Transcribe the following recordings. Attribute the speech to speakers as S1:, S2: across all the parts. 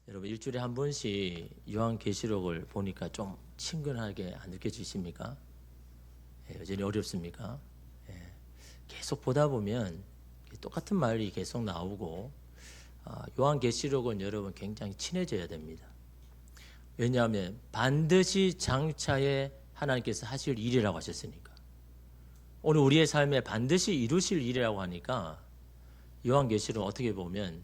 S1: 여러분 일주일에 한 번씩 요한계시록을 보니까 좀 친근하게 안 느껴지십니까? 여전히 어렵습니까? 계속 보다 보면 똑같은 말이 계속 나오고 요한계시록은 여러분 굉장히 친해져야 됩니다. 왜냐하면 반드시 장차에 하나님께서 하실 일이라고 하셨으니까. 오늘 우리의 삶에 반드시 이루실 일이라고 하니까 요한계시록 어떻게 보면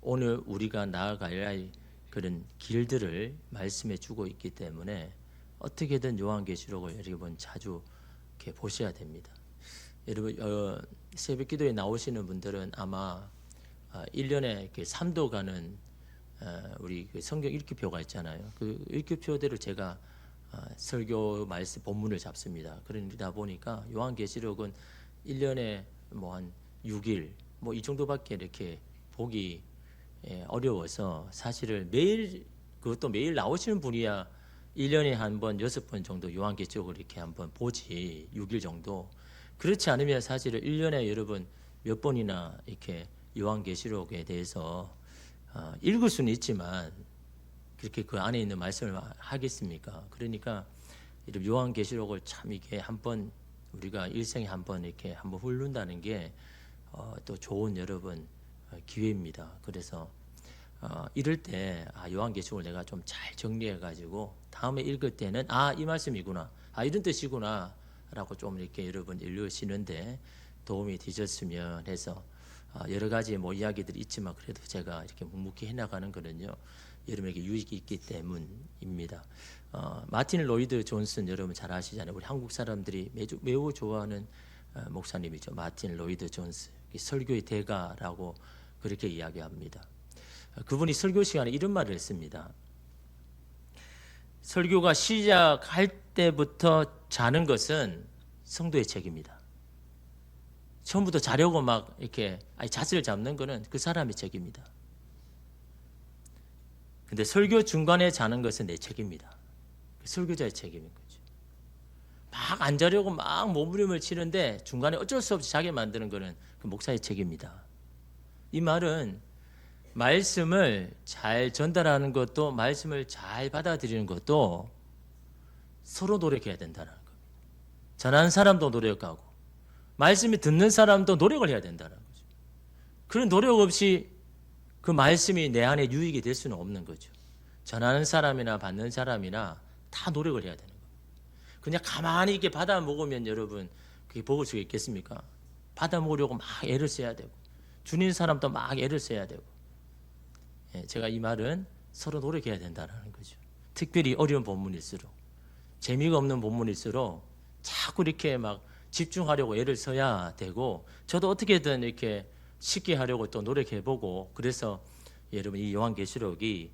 S1: 오늘 우리가 나아가야 할 그런 길들을 말씀해 주고 있기 때문에 어떻게든 요한계시록을 여러분 자주 이렇게 보셔야 됩니다. 여러분 새벽 기도에 나오시는 분들은 아마 1년에 이렇게 3도 가는 우리 그 성경 읽기표가 있잖아요. 그 읽기표대로 제가 설교 말씀 본문을 잡습니다. 그러다 보니까 요한계시록은 1년에 뭐 한 6일 뭐 이 정도밖에 이렇게 보기 어려워서 사실은 매일 그것도 매일 나오시는 분이야 1년에 한 번 6번 정도 요한계시록을 이렇게 한번 보지 6일 정도. 그렇지 않으면 사실은 1년에 여러분 몇 번이나 이렇게 요한계시록에 대해서 읽을 수는 있지만 그렇게 그 안에 있는 말씀을 하겠습니까? 그러니까 요한계시록을 참 이게 한번 우리가 일생에 한번 이렇게 한번 훑는다는 게 또 좋은 여러분 기회입니다. 그래서 이럴 때 요한계시록을 내가 좀 잘 정리해 가지고 다음에 읽을 때는 이 말씀이구나, 이런 뜻이구나 라고 좀 이렇게 여러분 읽으시는데 도움이 되셨으면 해서 여러 가지 뭐 이야기들이 있지만 그래도 제가 이렇게 묵묵히 해나가는 거는요 여러분에게 유익이 있기 때문입니다. 마틴 로이드 존슨 여러분 잘 아시잖아요. 우리 한국 사람들이 매우 좋아하는 목사님이죠. 마틴 로이드 존슨, 설교의 대가라고 그렇게 이야기합니다. 그분이 설교 시간에 이런 말을 했습니다. 설교가 시작할 때부터 자는 것은 성도의 책임이다. 처음부터 자려고 막 이렇게 자세를 잡는 것은 그 사람의 책임이다. 근데 설교 중간에 자는 것은 내 책임이다. 설교자의 책임인 거죠. 막 안 자려고 막 몸부림을 치는데 중간에 어쩔 수 없이 자게 만드는 것은 그 목사의 책임이다. 이 말은 말씀을 잘 전달하는 것도 말씀을 잘 받아들이는 것도 서로 노력해야 된다는 겁니다. 전하는 사람도 노력하고 말씀이 듣는 사람도 노력을 해야 된다는 거죠. 그런 노력 없이 그 말씀이 내 안에 유익이 될 수는 없는 거죠. 전하는 사람이나 받는 사람이나 다 노력을 해야 되는 거예요. 그냥 가만히 이렇게 받아 먹으면 여러분 그게 먹을 수 있겠습니까? 받아 먹으려고 막 애를 써야 되고 주는 사람도 막 애를 써야 되고. 제가 이 말은 서로 노력해야 된다는 거죠. 특별히 어려운 본문일수록 재미가 없는 본문일수록 자꾸 이렇게 막 집중하려고 애를 써야 되고 저도 어떻게든 이렇게 쉽게 하려고 또 노력해보고 그래서 여러분 이 요한계시록이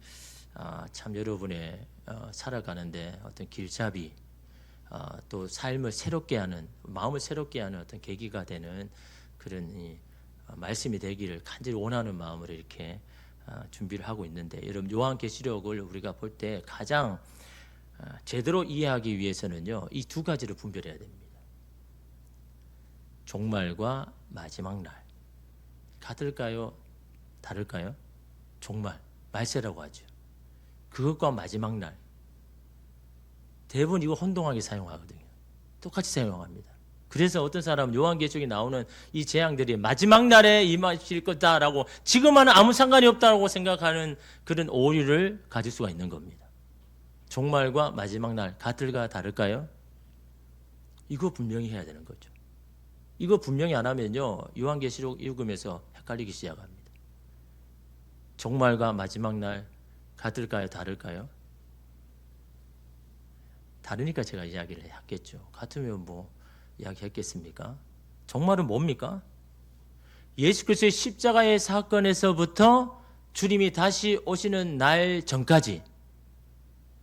S1: 참 여러분의 살아가는데 어떤 길잡이 또 삶을 새롭게 하는 마음을 새롭게 하는 어떤 계기가 되는 그런 이 말씀이 되기를 간절히 원하는 마음으로 이렇게 준비를 하고 있는데 여러분 요한계시록을 우리가 볼 때 가장 제대로 이해하기 위해서는요 이 두 가지를 분별해야 됩니다. 종말과 마지막 날 같을까요? 다를까요? 종말, 말세라고 하죠. 그것과 마지막 날 대부분 이거 혼동하게 사용하거든요. 똑같이 사용합니다. 그래서 어떤 사람은 요한계시록에 나오는 이 재앙들이 마지막 날에 임하실 거다라고 지금과는 아무 상관이 없다고 생각하는 그런 오류를 가질 수가 있는 겁니다. 종말과 마지막 날 같을까 다를까요? 이거 분명히 해야 되는 거죠. 이거 분명히 안 하면요 요한계시록 읽으면서 헷갈리기 시작합니다. 종말과 마지막 날 같을까요 다를까요? 다르니까 제가 이야기를 했겠죠. 같으면 뭐 이야기했겠습니까? 종말은 뭡니까? 예수 그리스도의 십자가의 사건에서부터 주님이 다시 오시는 날 전까지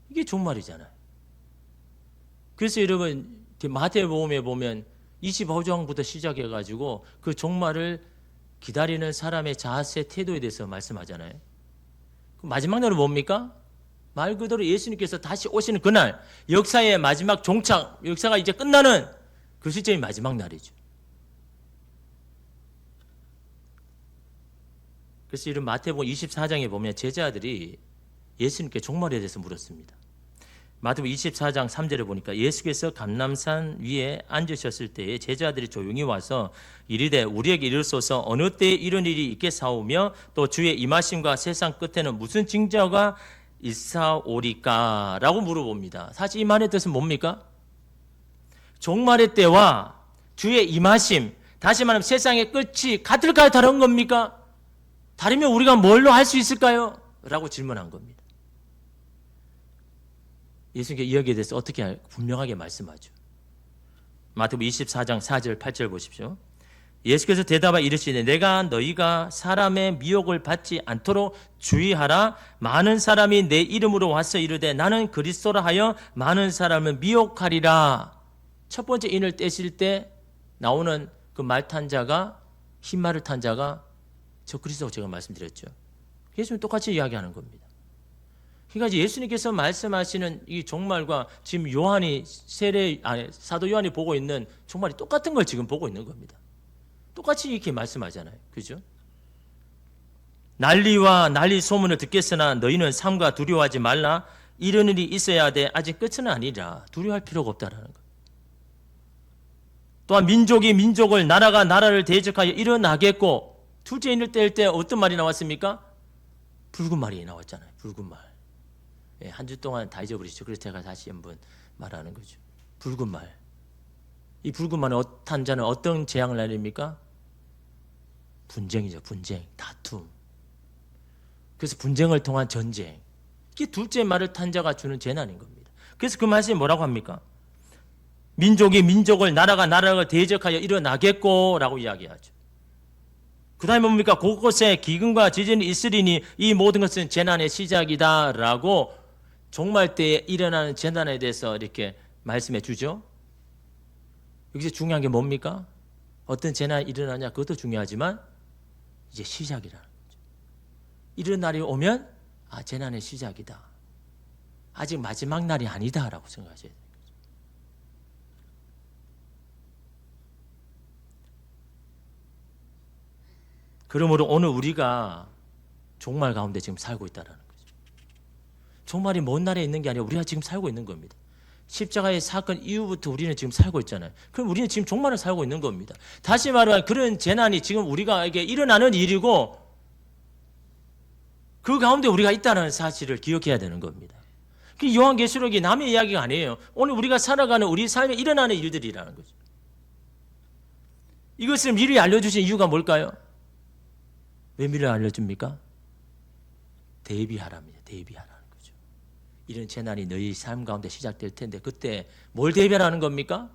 S1: 이게 종말이잖아요. 그래서 여러분 마태복음에 보면 25장부터 시작해가지고 그 종말을 기다리는 사람의 자세 태도에 대해서 말씀하잖아요. 마지막 날은 뭡니까? 말 그대로 예수님께서 다시 오시는 그날 역사의 마지막 종착 역사가 이제 끝나는 그 시점이 마지막 날이죠. 그래서 이런 마태복음 24장에 보면 제자들이 예수님께 종말에 대해서 물었습니다. 마태복음 24장 3절에 보니까 예수께서 감람산 위에 앉으셨을 때에 제자들이 조용히 와서 이르되 우리에게 이르소서 어느 때에 이런 일이 있겠사오며 또 주의 임하심과 세상 끝에는 무슨 징조가 있사오리까? 라고 물어봅니다. 사실 이 말의 뜻은 뭡니까? 종말의 때와 주의 임하심, 다시 말하면 세상의 끝이 같을까요? 다른 겁니까? 다르면 우리가 뭘로 할 수 있을까요? 라고 질문한 겁니다. 예수님께 이야기에 대해서 어떻게 분명하게 말씀하죠. 마태복음 24장 4절 8절 보십시오. 예수께서 대답하여 이르시되 내가 너희가 사람의 미혹을 받지 않도록 주의하라. 많은 사람이 내 이름으로 와서 이르되 나는 그리스도라 하여 많은 사람을 미혹하리라. 첫 번째 인을 떼실 때 나오는 그 말 탄 자가, 흰 말을 탄 자가 저 그리스도라고 제가 말씀드렸죠. 예수님 똑같이 이야기하는 겁니다. 그러니까 예수님께서 말씀하시는 이 종말과 지금 요한이 사도 요한이 보고 있는 종말이 똑같은 걸 지금 보고 있는 겁니다. 똑같이 이렇게 말씀하잖아요. 그죠? 난리와 난리 소문을 듣겠으나 너희는 삼가 두려워하지 말라. 이런 일이 있어야 돼. 아직 끝은 아니라 두려워할 필요가 없다라는 것. 또한 민족이 민족을 나라가 나라를 대적하여 일어나겠고 둘째 인을 뗄 때 어떤 말이 나왔습니까? 붉은 말이 나왔잖아요. 붉은 말. 한 주 동안 다 잊어버리죠. 그래서 제가 다시 한번 말하는 거죠. 붉은 말. 이 붉은 말은 탄 자는 어떤 재앙을 날립니까? 분쟁이죠. 분쟁, 다툼. 그래서 분쟁을 통한 전쟁. 이게 둘째 말을 탄 자가 주는 재난인 겁니다. 그래서 그 말씀이 뭐라고 합니까? 민족이 민족을 나라가 나라를 대적하여 일어나겠고 라고 이야기하죠. 그 다음에 뭡니까? 곳곳에 기근과 지진이 있으리니 이 모든 것은 재난의 시작이다 라고 종말 때에 일어나는 재난에 대해서 이렇게 말씀해 주죠. 여기서 중요한 게 뭡니까? 어떤 재난이 일어나냐 그것도 중요하지만 이제 시작이라는 거죠. 이런 날이 오면 재난의 시작이다. 아직 마지막 날이 아니다 라고 생각하셔야 돼요. 그러므로 오늘 우리가 종말 가운데 지금 살고 있다는 거죠. 종말이 먼 날에 있는 게 아니라 우리가 지금 살고 있는 겁니다. 십자가의 사건 이후부터 우리는 지금 살고 있잖아요. 그럼 우리는 지금 종말을 살고 있는 겁니다. 다시 말하면 그런 재난이 지금 우리가에게 일어나는 일이고 그 가운데 우리가 있다는 사실을 기억해야 되는 겁니다. 그 요한계시록이 남의 이야기가 아니에요. 오늘 우리가 살아가는 우리 삶에 일어나는 일들이라는 거죠. 이것을 미리 알려주신 이유가 뭘까요? 왜 미리 알려줍니까? 대비하랍니다. 대비하라는 거죠. 이런 재난이 너희 삶 가운데 시작될 텐데 그때 뭘 대비하라는 겁니까?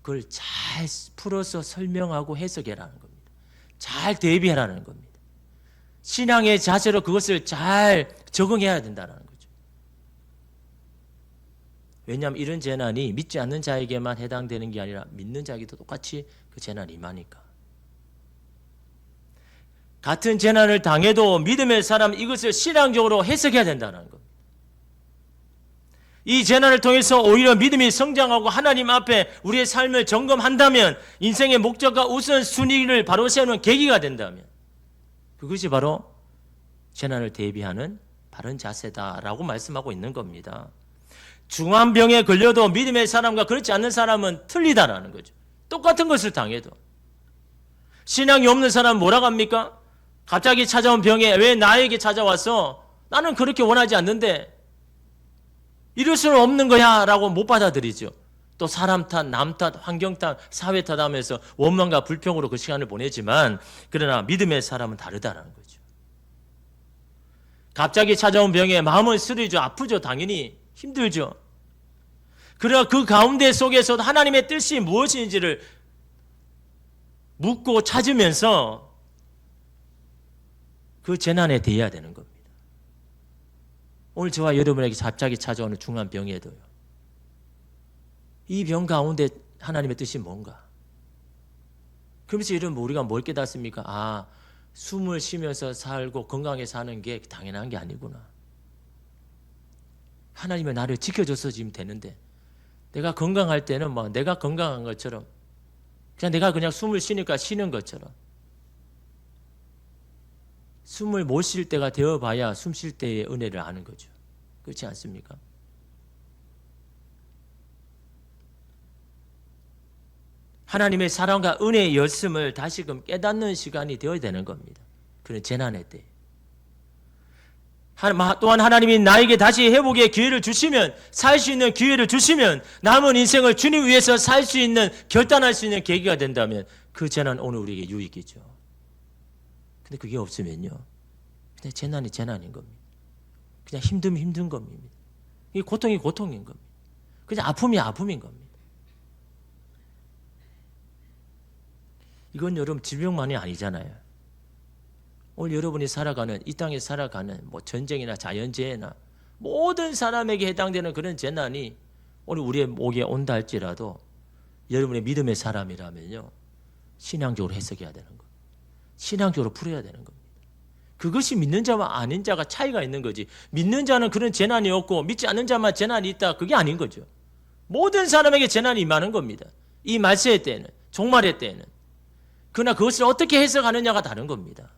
S1: 그걸 잘 풀어서 설명하고 해석해라는 겁니다. 잘 대비하라는 겁니다. 신앙의 자세로 그것을 잘 적응해야 된다는 거죠. 왜냐하면 이런 재난이 믿지 않는 자에게만 해당되는 게 아니라 믿는 자에게도 똑같이 그 재난이 임하니까. 같은 재난을 당해도 믿음의 사람 이것을 신앙적으로 해석해야 된다는 겁니다. 이 재난을 통해서 오히려 믿음이 성장하고 하나님 앞에 우리의 삶을 점검한다면 인생의 목적과 우선순위를 바로 세우는 계기가 된다면 그것이 바로 재난을 대비하는 바른 자세다라고 말씀하고 있는 겁니다. 중한 병에 걸려도 믿음의 사람과 그렇지 않는 사람은 틀리다라는 거죠. 똑같은 것을 당해도. 신앙이 없는 사람은 뭐라고 합니까? 갑자기 찾아온 병에 왜 나에게 찾아와서 나는 그렇게 원하지 않는데 이럴 수는 없는 거야 라고 못 받아들이죠. 또 사람 탓, 남 탓, 환경 탓, 사회 탓 하면서 원망과 불평으로 그 시간을 보내지만 그러나 믿음의 사람은 다르다라는 거죠. 갑자기 찾아온 병에 마음은 쓰리죠. 아프죠. 당연히 힘들죠. 그러나 그 가운데 속에서도 하나님의 뜻이 무엇인지를 묻고 찾으면서 그 재난에 대해야 되는 겁니다. 오늘 저와 여러분에게 갑자기 찾아오는 중한 병에도요. 이 병 가운데 하나님의 뜻이 뭔가? 그러면서 여러분 우리가 뭘 깨닫습니까? 숨을 쉬면서 살고 건강하게 사는 게 당연한 게 아니구나. 하나님이 나를 지켜줘서 지금 되는데 내가 건강할 때는 내가 건강한 것처럼 내가 그냥 숨을 쉬니까 쉬는 것처럼 숨을 못 쉴 때가 되어봐야 숨 쉴 때의 은혜를 아는 거죠. 그렇지 않습니까? 하나님의 사랑과 은혜의 열심을 다시금 깨닫는 시간이 되어야 되는 겁니다. 그런 재난의 때. 또한 하나님이 나에게 다시 회복의 기회를 주시면, 살 수 있는 기회를 주시면, 남은 인생을 주님 위해서 살 수 있는, 결단할 수 있는 계기가 된다면 그 재난 오늘 우리에게 유익이죠. 근데 그게 없으면요, 그냥 재난이 재난인 겁니다. 그냥 힘듦이 힘든 겁니다. 이 고통이 고통인 겁니다. 그냥 아픔이 아픔인 겁니다. 이건 여러분 질병만이 아니잖아요. 오늘 여러분이 살아가는, 이 땅에 살아가는 뭐 전쟁이나 자연재해나 모든 사람에게 해당되는 그런 재난이 오늘 우리의 목에 온다 할지라도 여러분의 믿음의 사람이라면요, 신앙적으로 해석해야 되는 겁니다. 신앙적으로 풀어야 되는 겁니다. 그것이 믿는 자와 아닌 자가 차이가 있는 거지. 믿는 자는 그런 재난이 없고 믿지 않는 자만 재난이 있다, 그게 아닌 거죠. 모든 사람에게 재난이 임하는 겁니다. 이 말세의 때에는, 종말의 때에는. 그러나 그것을 어떻게 해석하느냐가 다른 겁니다.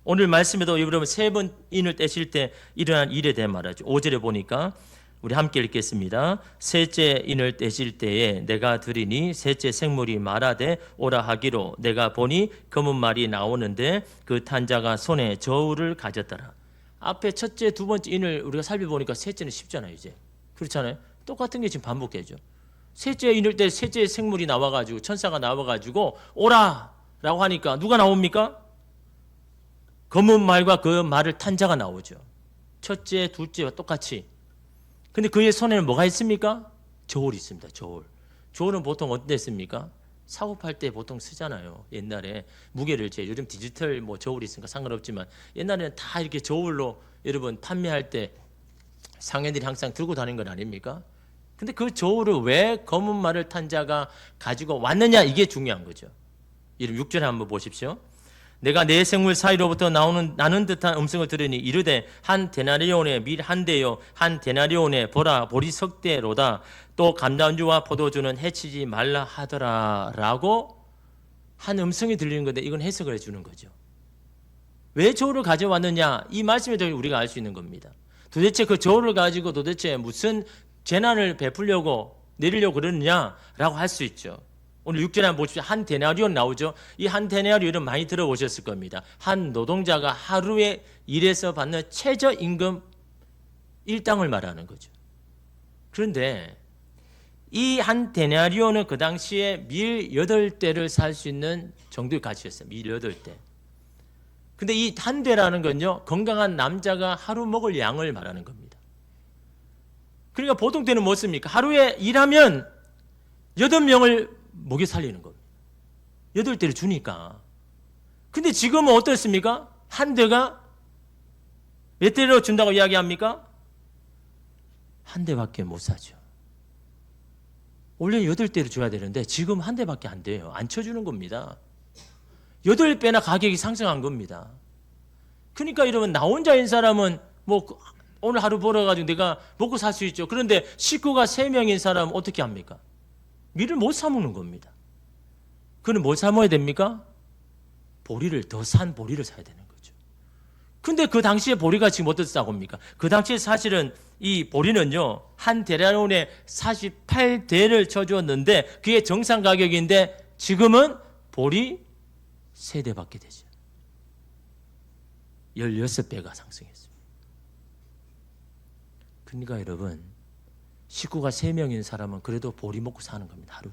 S1: 오늘 말씀에도 여러분 세 번 인을 떼실 때 일어난 일에 대해 말하죠. 5절에 보니까 우리 함께 읽겠습니다. 셋째 인을 떼실 때에 내가 들으니 셋째 생물이 말하되 오라 하기로 내가 보니 검은 말이 나오는데 그 탄 자가 손에 저울을 가졌더라. 앞에 첫째, 두 번째 인을 우리가 살펴보니까 셋째는 쉽잖아요. 이제 그렇잖아요. 똑같은 게 지금 반복되죠. 셋째 인을 때 셋째 생물이 나와가지고, 천사가 나와가지고 오라 라고 하니까 누가 나옵니까? 검은 말과 그 말을 탄 자가 나오죠. 첫째, 둘째와 똑같이. 근데 그의 손에는 뭐가 있습니까? 저울이 있습니다. 저울. 저울은 보통 어떤 데 씁니까? 사고 팔 때 보통 쓰잖아요. 옛날에 무게를 재. 요즘 디지털 뭐 저울이 있으니까 상관없지만 옛날에는 다 이렇게 저울로 여러분 판매할 때 상인들이 항상 들고 다니는 건 아닙니까? 근데 그 저울을 왜 검은 말을 탄 자가 가지고 왔느냐, 이게 중요한 거죠. 여러분 6절에 한번 보십시오. 내가 네 생물 사이로부터 나는 듯한 음성을 들으니 이르되 한 데나리온의 밀 한 대요 한 데나리온의 보리 석 대로다. 또 감람주와 포도주는 해치지 말라 하더라 라고 한 음성이 들리는 건데, 이건 해석을 해주는 거죠. 왜 저울을 가져왔느냐, 이 말씀에 대해 우리가 알 수 있는 겁니다. 도대체 그 저울을 가지고 도대체 무슨 재난을 베풀려고 내리려고 그러느냐라고 할 수 있죠. 오늘 6절에 한번 보십시오. 한 데나리온 나오죠. 이 한 데나리온은 많이 들어보셨을 겁니다. 한 노동자가 하루에 일해서 받는 최저임금 일당을 말하는 거죠. 그런데 이 한 데나리온은 그 당시에 밀 8대를 살 수 있는 정도의 가치였어요. 밀 8대. 근데 이 한 대라는 건요, 건강한 남자가 하루 먹을 양을 말하는 겁니다. 그러니까 보통 때는 뭐 씁니까? 하루에 일하면 8명을 먹여 살리는 겁니다. 8대를 주니까. 근데 지금은 어떻습니까? 한 대가 몇 대로 준다고 이야기합니까? 한 대밖에 못 사죠. 원래 8대를 줘야 되는데 지금 한 대밖에 안 돼요. 안 쳐주는 겁니다. 8배나 가격이 상승한 겁니다. 그러니까 여러분, 나 혼자인 사람은 뭐 오늘 하루 벌어가지고 내가 먹고 살 수 있죠. 그런데 식구가 3명인 사람은 어떻게 합니까? 밀을 못 사 먹는 겁니다. 그는 뭘 사 먹어야 됩니까? 보리를, 더 산 보리를 사야 되는 거죠. 근데 그 당시에 보리가 지금 어떻게 싸고 옵니까? 그 당시에 사실은 이 보리는요, 한 데나리온에 48대를 쳐주었는데 그게 정상 가격인데 지금은 보리 3대밖에 되죠. 16배가 상승했습니다. 그러니까 여러분, 식구가 3명인 사람은 그래도 보리 먹고 사는 겁니다. 하루.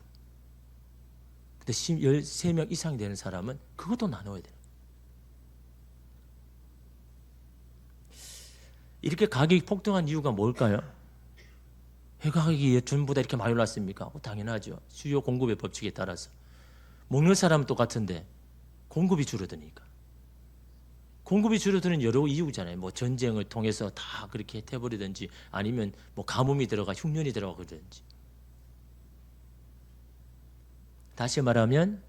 S1: 근데 13명 이상이 되는 사람은 그것도 나눠야 돼요. 이렇게 가격이 폭등한 이유가 뭘까요? 왜 가격이 전보다 이렇게 많이 올랐습니까? 당연하죠. 수요 공급의 법칙에 따라서. 먹는 사람은 똑같은데 공급이 줄어드니까. 공급이 줄어드는 여러 이유잖아요. 뭐 전쟁을 통해서 다 그렇게 해버리든지, 아니면 뭐 가뭄이 들어가 흉년이 들어가 그러든지. 다시 말하면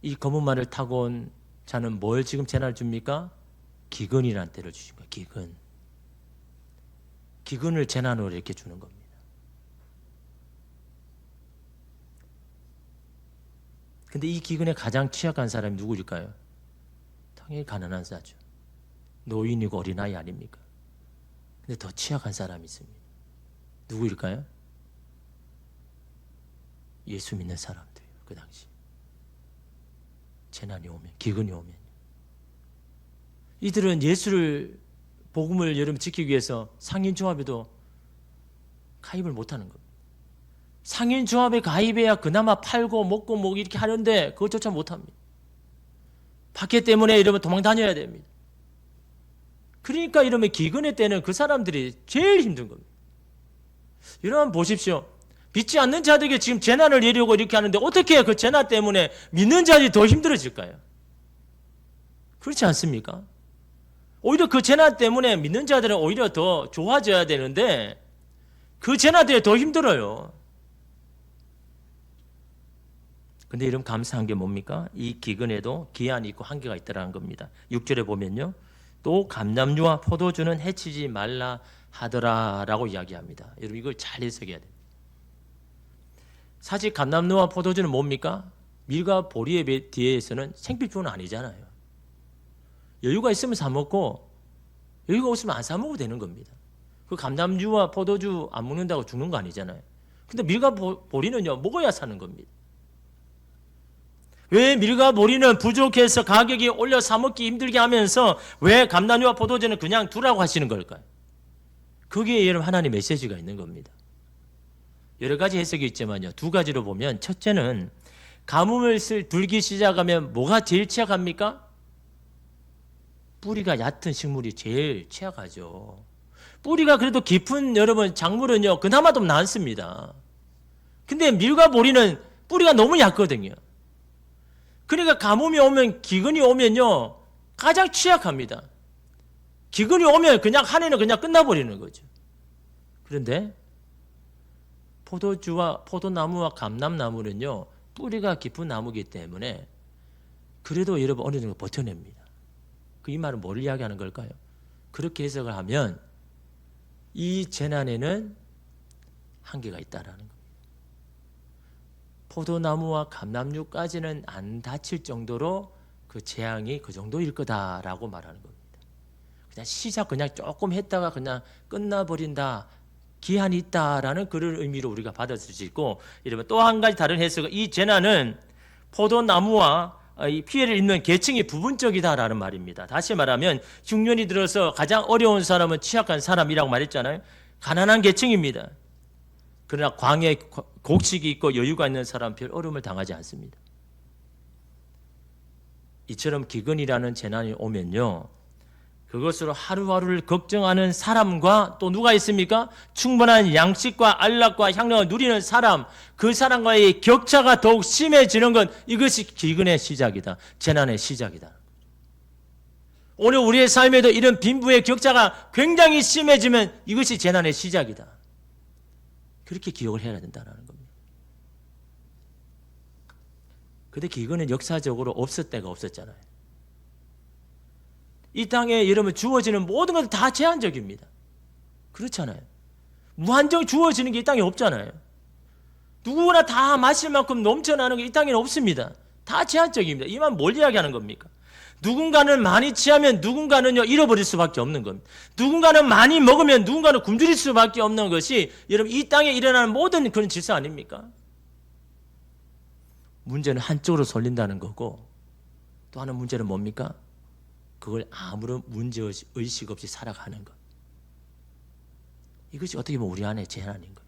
S1: 이 검은 말을 타고 온 자는 뭘 지금 재난을 줍니까? 기근이라는 때를 주신 거예요. 기근. 기근을 재난으로 이렇게 주는 겁니다. 근데 이 기근에 가장 취약한 사람이 누구일까요? 당연히 가난한 자죠. 노인이고 어린아이 아닙니까? 근데 더 취약한 사람이 있습니다. 누구일까요? 예수 믿는 사람들이에요. 그 당시 재난이 오면, 기근이 오면 이들은 예수를 복음을 여러분 지키기 위해서 상인조합에도 가입을 못하는 겁니다. 상인조합에 가입해야 그나마 팔고 먹고 뭐 이렇게 하는데 그것조차 못합니다. 박해 때문에 이러면 도망 다녀야 됩니다. 그러니까 이러면 기근의 때는 그 사람들이 제일 힘든 겁니다. 여러분 보십시오. 믿지 않는 자들에게 지금 재난을 내려고 이렇게 하는데 어떻게 그 재난 때문에 믿는 자들이 더 힘들어질까요? 그렇지 않습니까? 오히려 그 재난 때문에 믿는 자들은 오히려 더 좋아져야 되는데 그 재난 때문에 더 힘들어요. 근데 여러분 감사한 게 뭡니까? 이 기근에도 기한이 있고 한계가 있다는 겁니다. 6절에 보면요. 또 감람류와 포도주는 해치지 말라 하더라라고 이야기합니다. 여러분 이걸 잘 해석해야 돼요. 사실 감람류와 포도주는 뭡니까? 밀과 보리에 비해서는 생필품은 아니잖아요. 여유가 있으면 사 먹고 여유가 없으면 안 사 먹어도 되는 겁니다. 그 감람류와 포도주 안 먹는다고 죽는 거 아니잖아요. 근데 밀과 보리는요 먹어야 사는 겁니다. 왜 밀과 보리는 부족해서 가격이 올려 사 먹기 힘들게 하면서 왜 감람류와 포도주는 그냥 두라고 하시는 걸까요? 거기에 여러분 하나님의 메시지가 있는 겁니다. 여러 가지 해석이 있지만요. 두 가지로 보면 첫째는 가뭄을 들기 시작하면 뭐가 제일 취약합니까? 뿌리가 얕은 식물이 제일 취약하죠. 뿌리가 그래도 깊은 여러분 작물은요 그나마 좀 낫습니다. 근데 밀과 보리는 뿌리가 너무 얕거든요. 그러니까 가뭄이 오면 기근이 오면요 가장 취약합니다. 기근이 오면 그냥 한 해는 그냥 끝나버리는 거죠. 그런데 포도주와 포도나무와 감람나무는요 뿌리가 깊은 나무이기 때문에 그래도 여러분 어느 정도 버텨냅니다. 그 이 말은 뭘 이야기하는 걸까요? 그렇게 해석을 하면 이 재난에는 한계가 있다라는 겁니다. 포도나무와 감람류까지는 안 다칠 정도로 그 재앙이 그 정도일 거다라고 말하는 겁니다. 그냥 시작 그냥 조금 했다가 그냥 끝나버린다. 기한이 있다라는 그런 의미로 우리가 받아들일 수 있고, 이러면 또 한 가지 다른 해석은 이 재난은 포도나무와 이 피해를 입는 계층이 부분적이다라는 말입니다. 다시 말하면 흉년이 들어서 가장 어려운 사람은 취약한 사람이라고 말했잖아요. 가난한 계층입니다. 그러나 광에 곡식이 있고 여유가 있는 사람은 별 어려움을 당하지 않습니다. 이처럼 기근이라는 재난이 오면요, 그것으로 하루하루를 걱정하는 사람과 또 누가 있습니까? 충분한 양식과 안락과 향락을 누리는 사람, 그 사람과의 격차가 더욱 심해지는 건 이것이 기근의 시작이다. 재난의 시작이다. 오늘 우리의 삶에도 이런 빈부의 격차가 굉장히 심해지면 이것이 재난의 시작이다. 그렇게 기억을 해야 된다는 겁니다. 근데 기근은 역사적으로 없을 때가 없었잖아요. 이 땅에 여러분 주어지는 모든 것은 다 제한적입니다. 그렇잖아요. 무한정 주어지는 게 이 땅에 없잖아요. 누구나 다 마실 만큼 넘쳐나는 게 이 땅에는 없습니다. 다 제한적입니다. 이 말 뭘 이야기하는 겁니까? 누군가는 많이 취하면 누군가는요 잃어버릴 수밖에 없는 겁니다. 누군가는 많이 먹으면 누군가는 굶주릴 수밖에 없는 것이 여러분 이 땅에 일어나는 모든 그런 질서 아닙니까? 문제는 한쪽으로 쏠린다는 거고, 또 하나 문제는 뭡니까? 그걸 아무런 문제의식 없이 살아가는 것. 이것이 어떻게 보면 우리 안에 재난인 겁니다.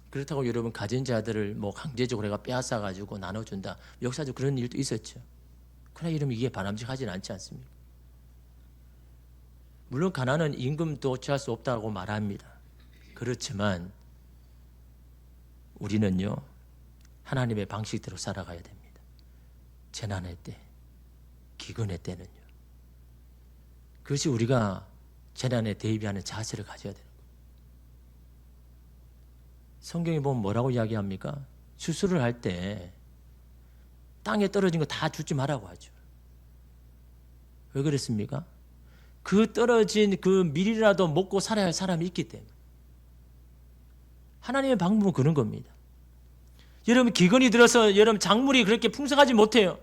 S1: 그렇다고 여러분 가진 자들을 뭐 강제적으로 내가 빼앗아가지고 나눠준다. 역사적으로 그런 일도 있었죠. 그러나 여러분 이게 바람직하지는 않지 않습니까? 물론 가난은 임금도 취할 수 없다고 말합니다. 그렇지만 우리는요 하나님의 방식대로 살아가야 됩니다. 재난의 때, 기근의 때는요. 그것이 우리가 재난에 대비하는 자세를 가져야 되는 거예요. 성경에 보면 뭐라고 이야기합니까? 추수를 할 때 땅에 떨어진 거 다 줍지 말라고 하죠. 왜 그랬습니까? 그 떨어진 그 밀이라도 먹고 살아야 할 사람이 있기 때문에. 하나님의 방법은 그런 겁니다. 여러분 기근이 들어서 여러분 작물이 그렇게 풍성하지 못해요.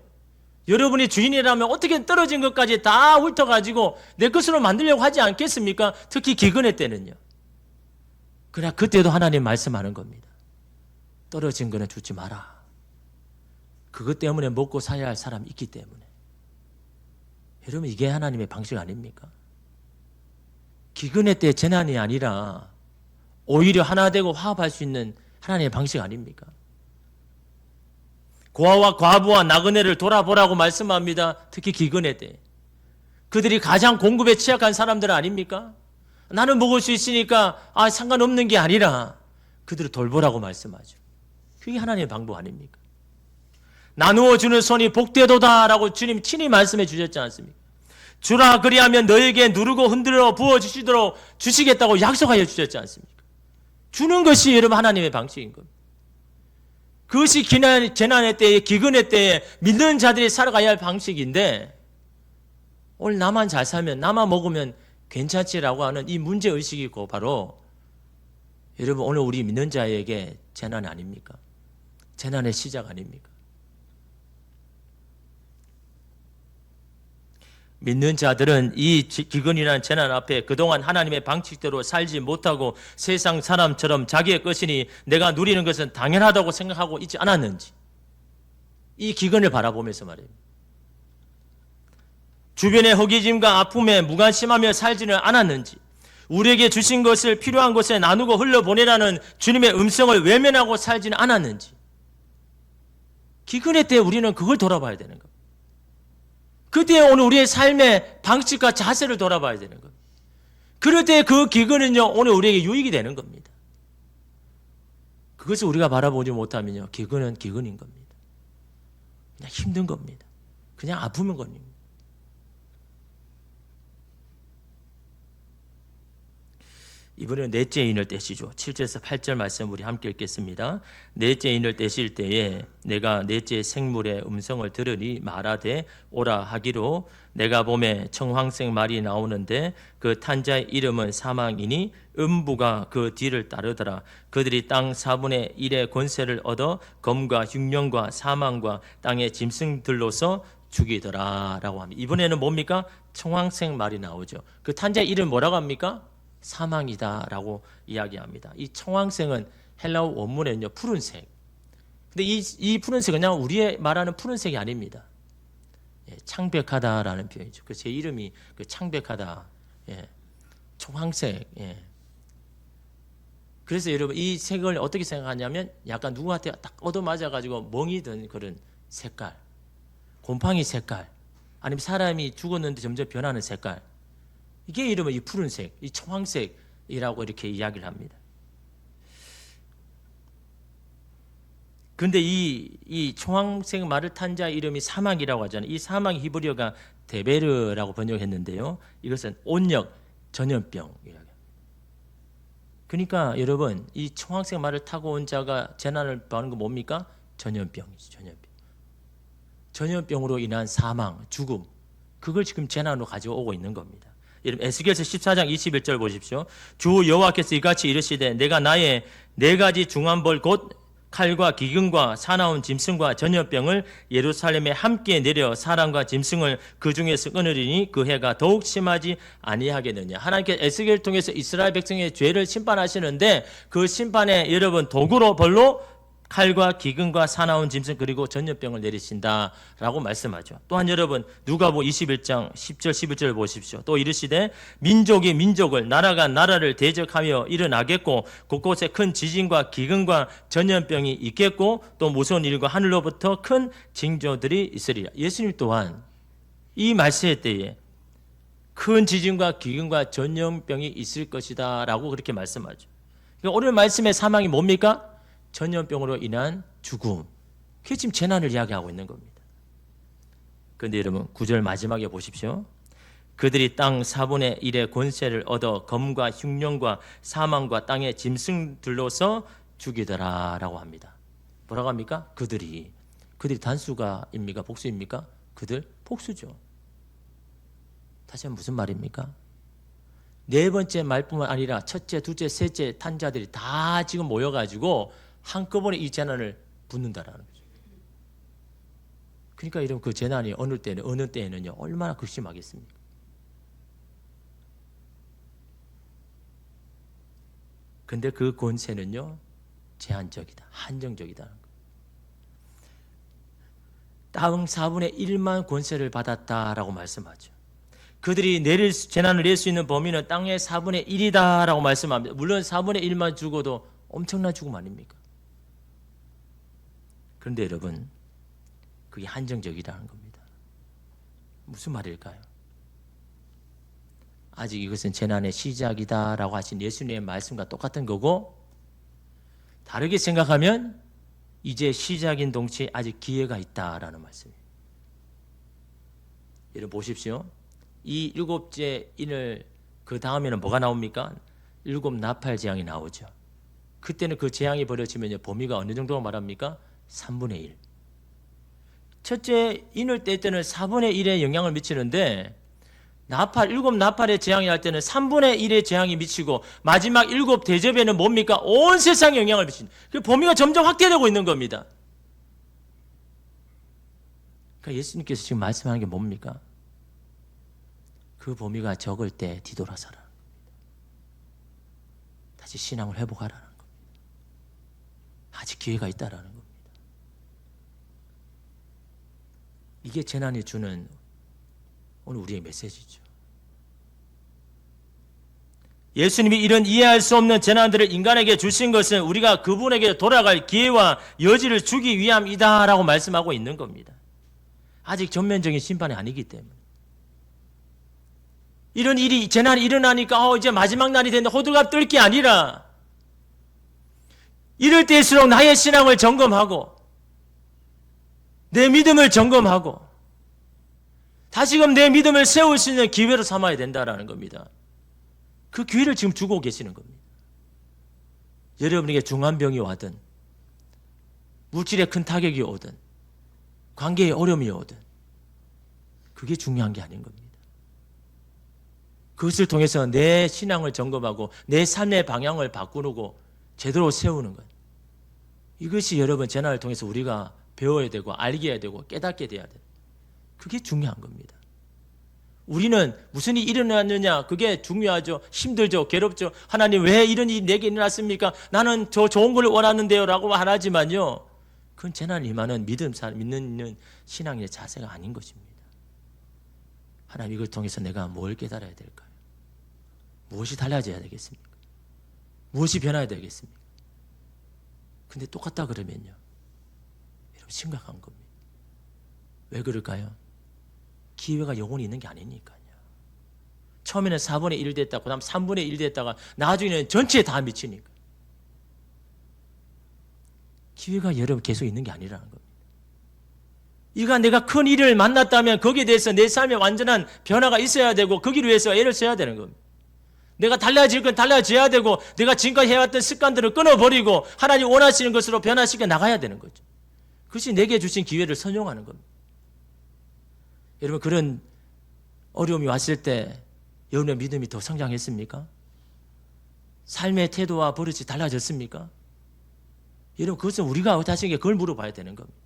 S1: 여러분이 주인이라면 어떻게 떨어진 것까지 다 훑어가지고 내 것으로 만들려고 하지 않겠습니까? 특히 기근의 때는요. 그러나 그때도 하나님 말씀하는 겁니다. 떨어진 거는 주지 마라. 그것 때문에 먹고 살아야 할 사람이 있기 때문에. 여러분 이게 하나님의 방식 아닙니까? 기근의 때 재난이 아니라 오히려 하나 되고 화합할 수 있는 하나님의 방식 아닙니까? 고아와 과부와 나그네를 돌아보라고 말씀합니다. 특히 기근의 때. 그들이 가장 공급에 취약한 사람들 아닙니까? 나는 먹을 수 있으니까 상관없는 게 아니라 그들을 돌보라고 말씀하죠. 그게 하나님의 방법 아닙니까? 나누어 주는 손이 복되도다라고 주님 친히 말씀해 주셨지 않습니까? 주라 그리하면 너에게 누르고 흔들어 부어주시도록 주시겠다고 약속하여 주셨지 않습니까? 주는 것이 여러분 하나님의 방식인 겁니다. 그것이 재난의 때에 기근의 때에 믿는 자들이 살아가야 할 방식인데 오늘 나만 잘 살면 나만 먹으면 괜찮지라고 하는 이 문제의식이 바로 여러분 오늘 우리 믿는 자에게 재난 아닙니까? 재난의 시작 아닙니까? 믿는 자들은 이 기근이라는 재난 앞에 그동안 하나님의 방식대로 살지 못하고 세상 사람처럼 자기의 것이니 내가 누리는 것은 당연하다고 생각하고 있지 않았는지 이 기근을 바라보면서 말이에요. 주변의 허기짐과 아픔에 무관심하며 살지는 않았는지 우리에게 주신 것을 필요한 곳에 나누고 흘려보내라는 주님의 음성을 외면하고 살지는 않았는지 기근의 때 우리는 그걸 돌아봐야 되는 겁니다. 그때 오늘 우리의 삶의 방식과 자세를 돌아봐야 되는 겁니다. 그럴 때 그 기근은요 오늘 우리에게 유익이 되는 겁니다. 그것을 우리가 바라보지 못하면요 기근은 기근인 겁니다. 그냥 힘든 겁니다. 그냥 아프면 겁니다. 이번에는 넷째 인을 떼시죠. 7절에서 8절 말씀 우리 함께 읽겠습니다. 넷째 인을 떼실 때에 내가 넷째 생물의 음성을 들으니 말하되 오라 하기로 내가 봄에 청황색 말이 나오는데 그 탄자의 이름은 사망이니 음부가 그 뒤를 따르더라. 그들이 땅 4분의 1의 권세를 얻어 검과 흉년과 사망과 땅의 짐승들로서 죽이더라 라고 합니다. 이번에는 뭡니까? 청황색 말이 나오죠. 그 탄자의 이름 뭐라고 합니까? 사망이다라고 이야기합니다. 이 청황색은 헬라어 원문에는요 푸른색. 근데 이 푸른색은 그냥 우리의 말하는 푸른색이 아닙니다. 창백하다라는 표현이죠. 그 제 이름이 그 창백하다. 청황색. 그래서 여러분 이 색을 어떻게 생각하냐면 약간 누구한테 딱 얻어맞아가지고 멍이 든 그런 색깔, 곰팡이 색깔, 아니면 사람이 죽었는데 점점 변하는 색깔. 이게 이름은 이 푸른색, 이 청황색이라고 이렇게 이야기를 합니다. 그런데 이 청황색 말을 탄 자 이름이 사망이라고 하잖아요. 이 사망 히브리어가 데베르라고 번역했는데요. 이것은 온역, 전염병이라고. 그러니까 여러분 이 청황색 말을 타고 온 자가 재난을 받는 건 뭡니까? 전염병이죠. 전염병. 전염병으로 인한 사망, 죽음. 그걸 지금 재난으로 가져오고 있는 겁니다. 여러분 에스겔서 14장 21절 보십시오. 주 여호와께서 이같이 이르시되 내가 나의 네 가지 중한 벌 곧 칼과 기근과 사나운 짐승과 전염병을 예루살렘에 함께 내려 사람과 짐승을 그 중에서 끊으리니 그 해가 더욱 심하지 아니하겠느냐. 하나님께서 에스겔을 통해서 이스라엘 백성의 죄를 심판하시는데 그 심판에 여러분 도구로 벌로 칼과 기근과 사나운 짐승 그리고 전염병을 내리신다라고 말씀하죠. 또한 여러분 누가복음 21장 10절 11절 보십시오. 또 이르시되 민족이 민족을 나라가 나라를 대적하며 일어나겠고 곳곳에 큰 지진과 기근과 전염병이 있겠고 또 무서운 일과 하늘로부터 큰 징조들이 있으리라. 예수님 또한 이 말씀의 때에 큰 지진과 기근과 전염병이 있을 것이다 라고 그렇게 말씀하죠. 그러니까 오늘 말씀의 사망이 뭡니까? 전염병으로 인한 죽음. 그게 지금 재난을 이야기하고 있는 겁니다. 그런데 여러분 9절 마지막에 보십시오. 그들이 땅 4분의 1의 권세를 얻어 검과 흉년과 사망과 땅의 짐승들로서 죽이더라 라고 합니다. 뭐라고 합니까? 그들이 단수가입니까? 복수입니까? 그들 복수죠. 다시 한번 무슨 말입니까? 네 번째 말뿐만 아니라 첫째, 둘째, 셋째 탄자들이 다 지금 모여가지고 한꺼번에 이 재난을 붙는다라는 거죠. 그러니까 이런 그 재난이 어느 때에는요 얼마나 극심하겠습니까? 근데 그 권세는요 제한적이다, 한정적이다는 거예요. 땅 4분의 1만 권세를 받았다라고 말씀하죠. 그들이 재난을 낼 수 있는 범위는 땅의 4분의 1이다라고 말씀합니다. 물론 4분의 1만 죽어도 엄청난 죽음 아닙니까? 그런데 여러분, 그게 한정적이라는 겁니다. 무슨 말일까요? 아직 이것은 재난의 시작이다라고 하신 예수님의 말씀과 똑같은 거고, 다르게 생각하면 이제 시작인 동시에 아직 기회가 있다라는 말씀이에요. 여러분 보십시오. 이 7째 인을 그 다음에는 뭐가 나옵니까? 7 나팔 재앙이 나오죠. 그때는 그 재앙이 벌어지면 범위가 어느 정도로 말합니까? 3분의 1. 첫째 인을 뗄 때는 4분의 1에 영향을 미치는데 7 나팔의 재앙이 할 때는 3분의 1의 재앙이 미치고 마지막 7 대접에는 뭡니까? 온 세상에 영향을 미친다. 그 범위가 점점 확대되고 있는 겁니다. 그러니까 예수님께서 지금 말씀하는 게 뭡니까? 그 범위가 적을 때 뒤돌아서라는 겁니다. 다시 신앙을 회복하라는 겁니다. 아직 기회가 있다라는 겁니다. 이게 재난이 주는 오늘 우리의 메시지죠. 예수님이 이런 이해할 수 없는 재난들을 인간에게 주신 것은 우리가 그분에게 돌아갈 기회와 여지를 주기 위함이다라고 말씀하고 있는 겁니다. 아직 전면적인 심판이 아니기 때문에. 이런 일이 재난이 일어나니까 이제 마지막 날이 됐는데 호들갑 떨 게 아니라 이럴 때일수록 나의 신앙을 점검하고 내 믿음을 점검하고 다시금 내 믿음을 세울 수 있는 기회로 삼아야 된다라는 겁니다. 그 기회를 지금 주고 계시는 겁니다. 여러분에게 중환병이 와든 물질의 큰 타격이 오든 관계에 어려움이 오든 그게 중요한 게 아닌 겁니다. 그것을 통해서 내 신앙을 점검하고 내 삶의 방향을 바꾸고 제대로 세우는 것. 이것이 여러분 재난을 통해서 우리가 배워야 되고 알게 해야 되고 깨닫게 돼야 돼요. 그게 중요한 겁니다. 우리는 무슨 일이 일어났느냐 그게 중요하죠. 힘들죠. 괴롭죠. 하나님 왜 이런 일이 내게 일어났습니까? 나는 저 좋은 걸 원하는데요 라고 하지만요. 그건 재난이 임하는 믿는 신앙의 자세가 아닌 것입니다. 하나님 이걸 통해서 내가 뭘 깨달아야 될까요? 무엇이 달라져야 되겠습니까? 무엇이 변화해야 되겠습니까? 근데 똑같다 그러면요. 여러분 심각한 겁니다. 왜 그럴까요? 기회가 영원히 있는 게 아니니까요. 처음에는 4분의 1 됐다가 그 다음 3분의 1 됐다가 나중에는 전체에 다 미치니까. 기회가 여러분 계속 있는 게 아니라는 겁니다. 이가 내가 큰 일을 만났다면 거기에 대해서 내 삶에 완전한 변화가 있어야 되고 거기를 위해서 애를 써야 되는 겁니다. 내가 달라질 건 달라져야 되고 내가 지금까지 해왔던 습관들을 끊어버리고 하나님 원하시는 것으로 변화시켜 나가야 되는 거죠. 그것이 내게 주신 기회를 선용하는 겁니다. 여러분 그런 어려움이 왔을 때 여러분의 믿음이 더 성장했습니까? 삶의 태도와 버릇이 달라졌습니까? 여러분 그것은 우리가 자신에게 그걸 물어봐야 되는 겁니다.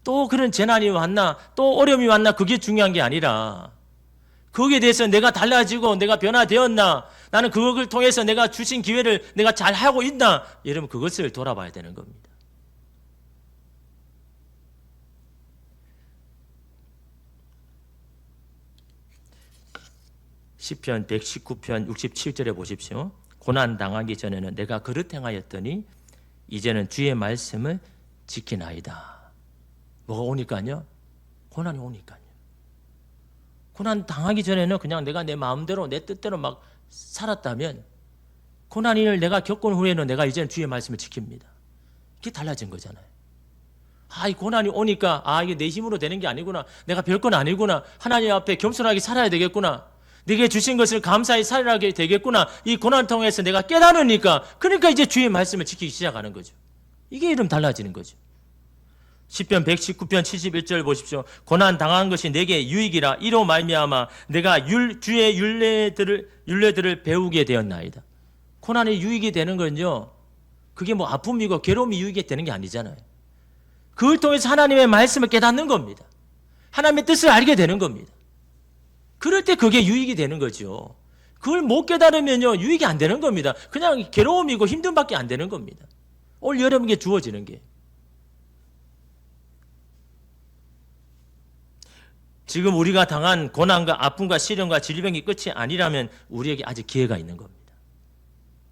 S1: 또 그런 재난이 왔나 또 어려움이 왔나 그게 중요한 게 아니라 거기에 대해서 내가 달라지고 내가 변화되었나 나는 그걸 통해서 내가 주신 기회를 내가 잘하고 있나 여러분 그것을 돌아봐야 되는 겁니다. 시편 119편 67절에 보십시오. 고난 당하기 전에는 내가 그릇 행하였더니 이제는 주의 말씀을 지키나이다. 뭐가 오니까요? 고난이 오니까요. 고난 당하기 전에는 그냥 내가 내 마음대로 내 뜻대로 막 살았다면 고난을 내가 겪은 후에는 내가 이제는 주의 말씀을 지킵니다. 이게 달라진 거잖아요. 이 고난이 오니까 이게 내 힘으로 되는 게 아니구나. 내가 별건 아니구나. 하나님 앞에 겸손하게 살아야 되겠구나. 내게 주신 것을 감사히 살아가게 되겠구나. 이 고난을 통해서 내가 깨달으니까 그러니까 이제 주의 말씀을 지키기 시작하는 거죠. 이게 이름 달라지는 거죠. 시편 119편 71절 보십시오. 고난 당한 것이 내게 유익이라 이로 말미암아 내가 주의 율례들을 배우게 되었나이다. 고난이 유익이 되는 건요. 그게 뭐 아픔이고 괴로움이 유익이 되는 게 아니잖아요. 그걸 통해서 하나님의 말씀을 깨닫는 겁니다. 하나님의 뜻을 알게 되는 겁니다. 그럴 때 그게 유익이 되는 거죠. 그걸 못 깨달으면요, 유익이 안 되는 겁니다. 그냥 괴로움이고 힘듦밖에 안 되는 겁니다. 올 여러분에게 주어지는 게. 지금 우리가 당한 고난과 아픔과 시련과 질병이 끝이 아니라면 우리에게 아직 기회가 있는 겁니다.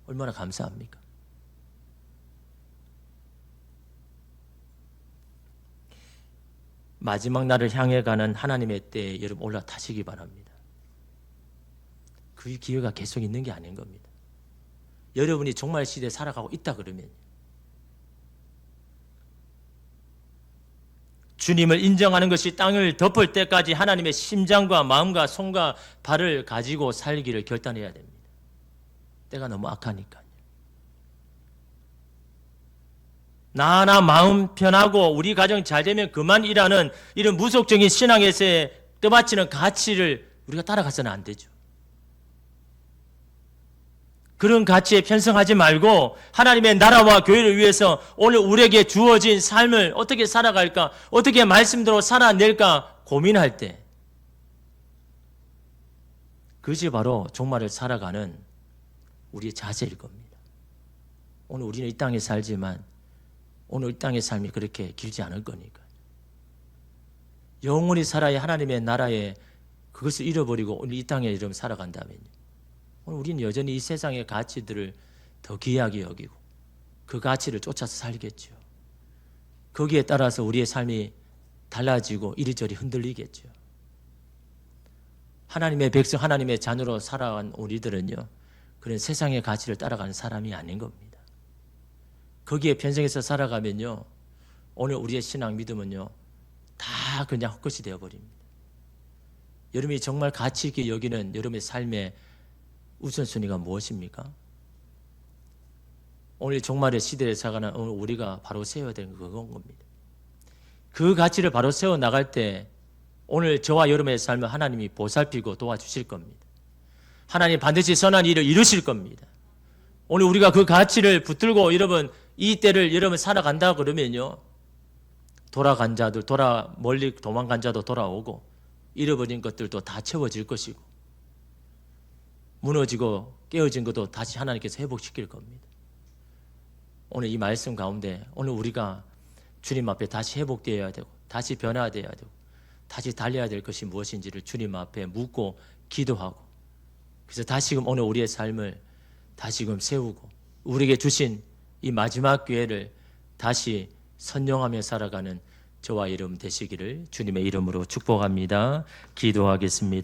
S1: 얼마나 감사합니까? 마지막 날을 향해 가는 하나님의 때에 여러분 올라타시기 바랍니다. 그 기회가 계속 있는 게 아닌 겁니다. 여러분이 종말 시대에 살아가고 있다 그러면 주님을 인정하는 것이 땅을 덮을 때까지 하나님의 심장과 마음과 손과 발을 가지고 살기를 결단해야 됩니다. 때가 너무 악하니까요. 나나 마음 편하고 우리 가정 잘 되면 그만이라는 이런 무속적인 신앙에서의 떠받치는 가치를 우리가 따라가서는 안 되죠. 그런 가치에 편성하지 말고 하나님의 나라와 교회를 위해서 오늘 우리에게 주어진 삶을 어떻게 살아갈까, 어떻게 말씀대로 살아낼까 고민할 때 그것이 바로 종말을 살아가는 우리의 자세일 겁니다. 오늘 우리는 이 땅에 살지만 오늘 이 땅의 삶이 그렇게 길지 않을 거니까. 영원히 살아야 하나님의 나라에 그것을 잃어버리고 오늘 이 땅에 이러면 살아간다면요. 오늘 우리는 여전히 이 세상의 가치들을 더 귀하게 여기고 그 가치를 쫓아서 살겠죠. 거기에 따라서 우리의 삶이 달라지고 이리저리 흔들리겠죠. 하나님의 백성, 하나님의 자녀로 살아간 우리들은요, 그런 세상의 가치를 따라가는 사람이 아닌 겁니다. 거기에 편성해서 살아가면요, 오늘 우리의 신앙 믿음은요, 다 그냥 헛것이 되어버립니다. 여러분이 정말 가치 있게 여기는 여러분의 삶의 우선순위가 무엇입니까? 오늘 종말의 시대에 살아가는 오늘 우리가 바로 세워야 되는 그건 겁니다. 그 가치를 바로 세워 나갈 때 오늘 저와 여러분의 삶을 하나님이 보살피고 도와주실 겁니다. 하나님 반드시 선한 일을 이루실 겁니다. 오늘 우리가 그 가치를 붙들고 여러분 이 때를 여러분 살아간다 그러면요, 돌아간 자들, 멀리 도망간 자도 돌아오고 잃어버린 것들도 다 채워질 것이고 무너지고 깨어진 것도 다시 하나님께서 회복시킬 겁니다. 오늘 이 말씀 가운데 오늘 우리가 주님 앞에 다시 회복되어야 되고 다시 변화되어야 되고 다시 달려야 될 것이 무엇인지를 주님 앞에 묻고 기도하고, 그래서 다시금 오늘 우리의 삶을 다시금 세우고 우리에게 주신 이 마지막 기회를 다시 선용하며 살아가는 저와 여러분 되시기를 주님의 이름으로 축복합니다. 기도하겠습니다.